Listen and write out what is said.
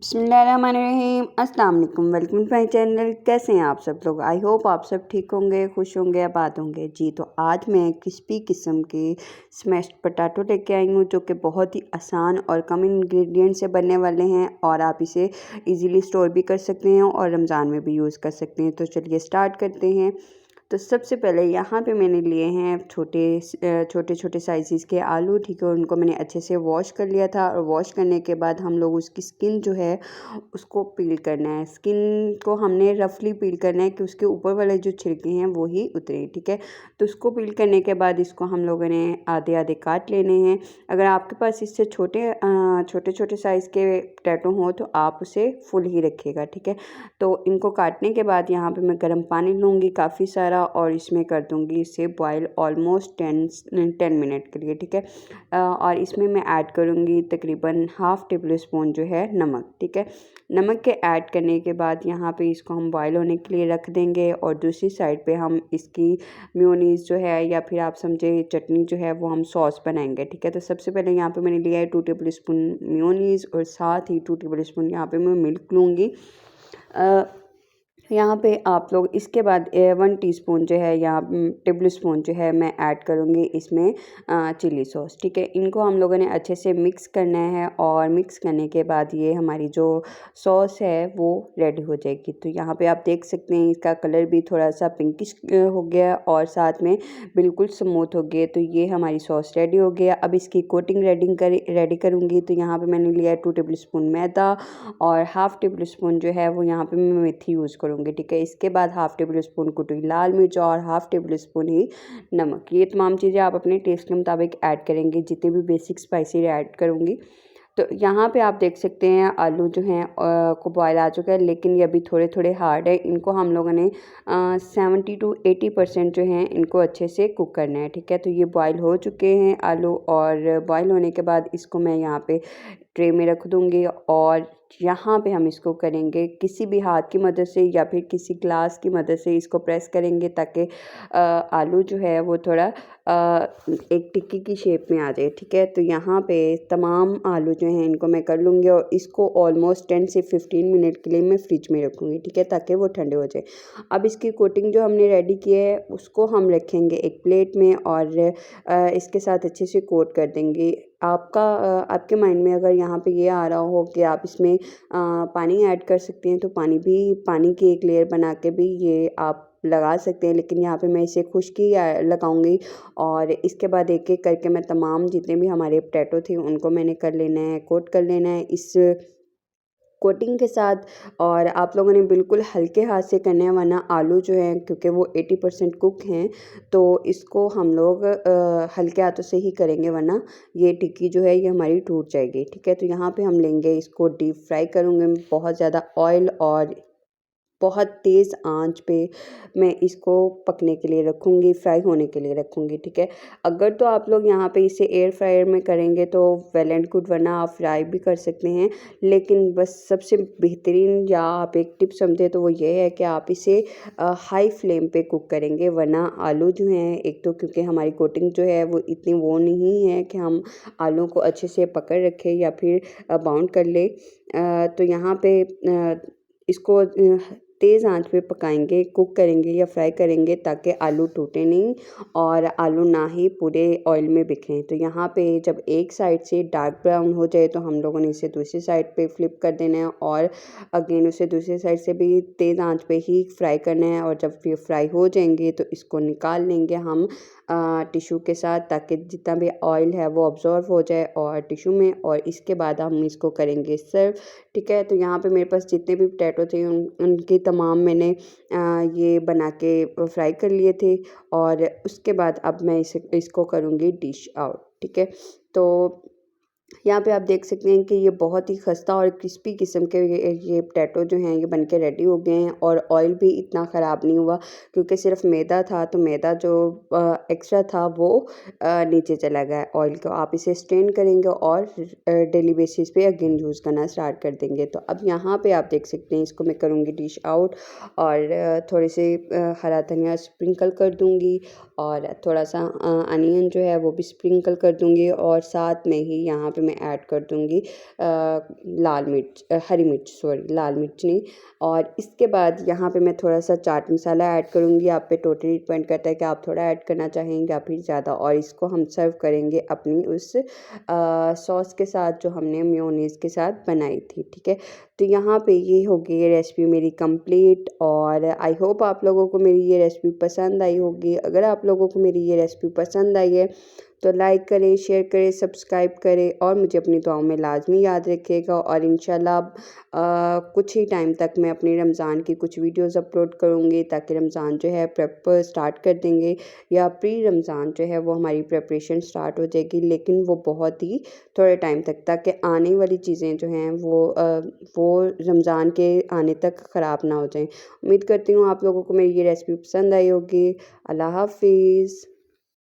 बिस्मिल्लाहिर्रहमानिर्रहीम। अस्सलाम वालेकुम, वेलकम टू माई चैनल। कैसे हैं आप सब लोग? आई होप आप सब ठीक होंगे, खुश होंगे, आबाद होंगे जी। तो आज मैं क्रिस्पी किस्म के स्मैश्ड पोटैटो लेके आई हूँ, जो कि बहुत ही आसान और कम इंग्रेडिएंट से बनने वाले हैं और आप इसे इजीली स्टोर भी कर सकते हैं और रमज़ान में भी यूज़ कर सकते हैं। तो चलिए स्टार्ट करते हैं। तो सबसे पहले यहाँ पे मैंने लिए हैं छोटे छोटे साइज़ के आलू, ठीक है। उनको मैंने अच्छे से वॉश कर लिया था और वॉश करने के बाद हम लोग उसकी स्किन जो है उसको पील करना है। स्किन को हमने रफली पील करना है कि उसके ऊपर वाले जो छिलके हैं वो ही उतरे, ठीक है। तो उसको पील करने के बाद इसको हम लोगों ने आधे आधे काट लेने हैं। अगर आपके पास इससे छोटे छोटे साइज़ के पोटैटो हों तो आप उसे फुल ही रखिएगा, ठीक है। तो इनको काटने के बाद यहाँ पे मैं गर्म पानी लूँगी काफ़ी सारा और इसमें कर दूँगी इसे बॉयल ऑलमोस्ट 10 मिनट के लिए, ठीक है। और इसमें मैं ऐड करूँगी तकरीबन हाफ़ टेबल स्पून जो है नमक, ठीक है। नमक के ऐड करने के बाद यहाँ पे इसको हम बॉयल होने के लिए रख देंगे और दूसरी साइड पे हम इसकी मेयोनीज़ जो है या फिर आप समझे चटनी जो है वो हम सॉस बनाएंगे, ठीक है। तो सबसे पहले यहाँ पे मैंने लिया है 2 टेबल स्पून मेयोनीज़ और साथ ही 2 टेबल स्पून यहाँ पे मैं मिल्क लूँगी। यहाँ पे आप लोग इसके बाद 1 टीस्पून जो है या टेबल स्पून जो है मैं ऐड करूँगी इसमें चिली सॉस, ठीक है। इनको हम लोगों ने अच्छे से मिक्स करना है और मिक्स करने के बाद ये हमारी जो सॉस है वो रेडी हो जाएगी। तो यहाँ पे आप देख सकते हैं इसका कलर भी थोड़ा सा पिंकिश हो गया और साथ में बिल्कुल स्मूथ हो गया। तो ये हमारी सॉस रेडी हो गया। अब इसकी कोटिंग रेडी करूँगी। तो यहाँ पे मैंने लिया है 2 टेबल स्पून मैदा और हाफ़ टेबल स्पून जो है वो यहाँ पे मैं मेथी यूज़ करूँगी, ठीक है। इसके बाद हाफ़ टेबल स्पून कुटी लाल मिर्च और हाफ़ टेबल स्पून ही नमक। ये तमाम चीज़ें आप अपने टेस्ट के मुताबिक ऐड करेंगे, जितने भी बेसिक स्पाइसी ऐड करूँगी। तो यहाँ पे आप देख सकते हैं आलू जो हैं को बॉयल आ चुका है, लेकिन ये अभी थोड़े थोड़े हार्ड है। इनको हम लोगों ने 70 to 80% जो हैं इनको अच्छे से कुक करना है, ठीक है। तो ये बॉयल हो चुके हैं आलू और बॉयल होने के बाद इसको मैं यहाँ पे ट्रे में रख दूँगी और यहाँ पे हम इसको करेंगे किसी भी हाथ की मदद से या फिर किसी ग्लास की मदद से इसको प्रेस करेंगे ताकि आलू जो है वो थोड़ा एक टिक्की की शेप में आ जाए, ठीक है। तो यहाँ पे तमाम आलू जो हैं इनको मैं कर लूँगी और इसको ऑलमोस्ट 10 से 15 मिनट के लिए मैं फ्रिज में रखूँगी, ठीक है, ताकि वो ठंडे हो जाए। अब इसकी कोटिंग जो हमने रेडी की है उसको हम रखेंगे एक प्लेट में और इसके साथ अच्छे से कोट कर देंगे। आपके माइंड में अगर यहाँ पे ये आ रहा हो कि आप इसमें पानी ऐड कर सकते हैं तो पानी की एक लेयर बना के भी ये आप लगा सकते हैं, लेकिन यहाँ पे मैं इसे खुश्क ही लगाऊंगी। और इसके बाद एक एक करके मैं तमाम जितने भी हमारे पोटैटो थे उनको मैंने कर लेना है, कोट कर लेना है इस कोटिंग के साथ। और आप लोगों ने बिल्कुल हल्के हाथ से करना है, वरना आलू जो हैं क्योंकि वो 80% कुक हैं तो इसको हम लोग हल्के हाथों से ही करेंगे, वरना ये टिक्की जो है ये हमारी टूट जाएगी, ठीक है। तो यहाँ पे हम लेंगे इसको डीप फ्राई करूँगे बहुत ज़्यादा ऑयल और बहुत तेज़ आंच पे मैं इसको पकने के लिए रखूँगी, फ्राई होने के लिए रखूँगी, ठीक है। अगर तो आप लोग यहाँ पे इसे एयर फ्रायर में करेंगे तो वेल एंड गुड, वरना आप फ्राई भी कर सकते हैं। लेकिन बस सबसे बेहतरीन या आप एक टिप समझे तो वो ये है कि आप इसे हाई फ्लेम पे कुक करेंगे, वरना आलू जो हैं एक तो क्योंकि हमारी कोटिंग जो है वो इतनी वो नहीं है कि हम आलू को अच्छे से पकड़ रखें या फिर बाउंड कर ले। तो यहाँ पे इसको तेज़ आंच पे पकाएंगे, कुक करेंगे या फ्राई करेंगे ताकि आलू टूटे नहीं और आलू ना ही पूरे ऑयल में बिखरें। तो यहाँ पे जब एक साइड से डार्क ब्राउन हो जाए तो हम लोगों ने इसे दूसरी साइड पे फ्लिप कर देना है और अगेन उसे दूसरी साइड से भी तेज़ आंच पे ही फ्राई करना है। और जब ये फ्राई हो जाएंगे तो इसको निकाल लेंगे हम टिश्यू के साथ, ताकि जितना भी ऑयल है वो ऑब्जॉर्व हो जाए और टिश्यू में, और इसके बाद हम इसको करेंगे सर्व, ठीक है। तो यहाँ पे मेरे पास जितने भी पोटैटो थे उनके तमाम मैंने ये बना के फ्राई कर लिए थे और उसके बाद अब मैं इसको करूँगी डिश आउट, ठीक है। तो यहाँ पे आप देख सकते हैं कि ये बहुत ही खस्ता और क्रिस्पी किस्म के ये पोटैटो जो हैं ये बन के रेडी हो गए हैं और ऑयल भी इतना ख़राब नहीं हुआ क्योंकि सिर्फ मैदा था। तो मैदा जो एक्स्ट्रा था वो नीचे चला गया ऑयल को। आप इसे स्ट्रेन करेंगे और डेली बेसिस पे अगेन यूज़ करना स्टार्ट कर देंगे। तो अब यहाँ पे आप देख सकते हैं इसको मैं करूँगी डिश आउट और थोड़े से हरा धनिया स्प्रिंकल कर दूँगी और थोड़ा सा अनियन जो है वो भी स्प्रिंकल कर दूँगी और साथ में ही यहाँ पे मैं ऐड कर दूँगी लाल मिर्च हरी मिर्च, सॉरी लाल मिर्च नहीं। और इसके बाद यहाँ पे मैं थोड़ा सा चाट मसाला ऐड करूँगी। आप पे टोटली डिपेंड करता है कि आप थोड़ा ऐड करना चाहेंगे या फिर ज़्यादा। और इसको हम सर्व करेंगे अपनी उस सॉस के साथ जो हमने मेयोनीज़ के साथ बनाई थी, ठीक है। तो यहाँ पे ये हो गई ये रेसिपी मेरी कंप्लीट, और आई होप आप लोगों को मेरी ये रेसिपी पसंद आई होगी। अगर आप लोगों को मेरी ये रेसिपी पसंद आई है तो लाइक करें, शेयर करें, सब्सक्राइब करें और मुझे अपनी दुआओं में लाजमी याद रखिएगा। और इंशाल्लाह कुछ ही टाइम तक मैं अपनी रमज़ान की कुछ वीडियोस अपलोड करूँगी, ताकि रमज़ान जो है प्रेप स्टार्ट कर देंगे, या प्री रमज़ान जो है वो हमारी प्रेपरेशन स्टार्ट हो जाएगी, लेकिन वो बहुत ही थोड़े टाइम तक, ताकि आने वाली चीज़ें जो हैं वो रमज़ान के आने तक ख़राब ना हो जाएं। उम्मीद करती हूँ आप लोगों को मेरी ये रेसिपी पसंद आई होगी। अल्लाह हाफिज़।